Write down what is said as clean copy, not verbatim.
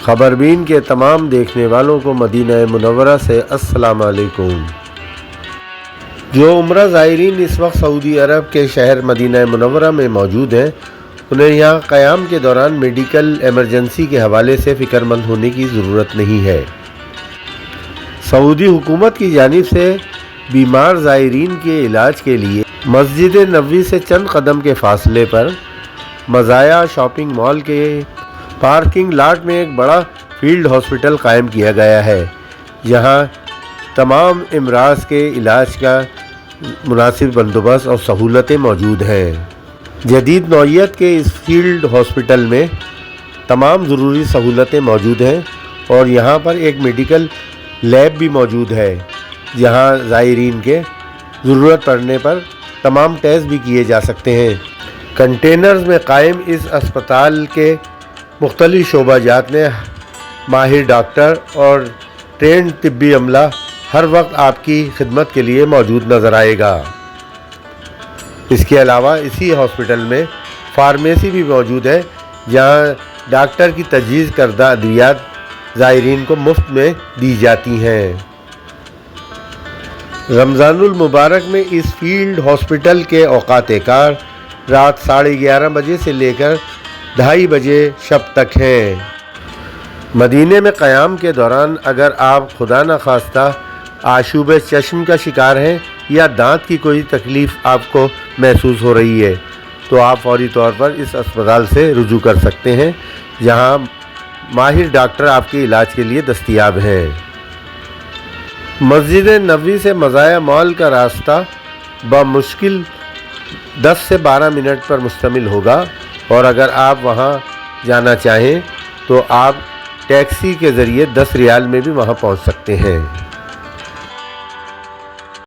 خبربین کے تمام دیکھنے والوں کو مدینہ منورہ سے السلام علیکم۔ جو عمرہ زائرین اس وقت سعودی عرب کے شہر مدینہ منورہ میں موجود ہیں، انہیں یہاں قیام کے دوران میڈیکل ایمرجنسی کے حوالے سے فکر مند ہونے کی ضرورت نہیں ہے۔ سعودی حکومت کی جانب سے بیمار زائرین کے علاج کے لیے مسجد نبوی سے چند قدم کے فاصلے پر مزایا شاپنگ مال کے پارکنگ لاٹ میں ایک بڑا فیلڈ ہاسپٹل قائم کیا گیا ہے، جہاں تمام امراض کے علاج کا مناسب بندوبست اور سہولتیں موجود ہیں۔ جدید نوعیت کے اس فیلڈ ہاسپٹل میں تمام ضروری سہولتیں موجود ہیں اور یہاں پر ایک میڈیکل لیب بھی موجود ہے، جہاں زائرین کے ضرورت پڑنے پر تمام ٹیسٹ بھی کیے جا سکتے ہیں۔ کنٹینرز میں قائم اس اسپتال کے مختلف شعبہ جات میں ماہر ڈاکٹر اور ٹرینڈ طبی عملہ ہر وقت آپ کی خدمت کے لیے موجود نظر آئے گا۔ اس کے علاوہ اسی ہاسپٹل میں فارمیسی بھی موجود ہے، جہاں ڈاکٹر کی تجویز کردہ ادویات زائرین کو مفت میں دی جاتی ہیں۔ رمضان المبارک میں اس فیلڈ ہاسپٹل کے اوقات کار رات 11:30 بجے سے لے کر 2:30 بجے شب تک ہیں۔ مدینے میں قیام کے دوران اگر آپ خدا نخواستہ آشوب چشم کا شکار ہیں یا دانت کی کوئی تکلیف آپ کو محسوس ہو رہی ہے تو آپ فوری طور پر اس اسپتال سے رجوع کر سکتے ہیں، جہاں ماہر ڈاکٹر آپ کے علاج کے لیے دستیاب ہیں۔ مسجد نبوی سے مزایا مال کا راستہ بمشکل 10 سے 12 منٹ پر مشتمل ہوگا، اور اگر آپ وہاں جانا چاہیں تو آپ ٹیکسی کے ذریعے 10 ریال میں بھی وہاں پہنچ سکتے ہیں۔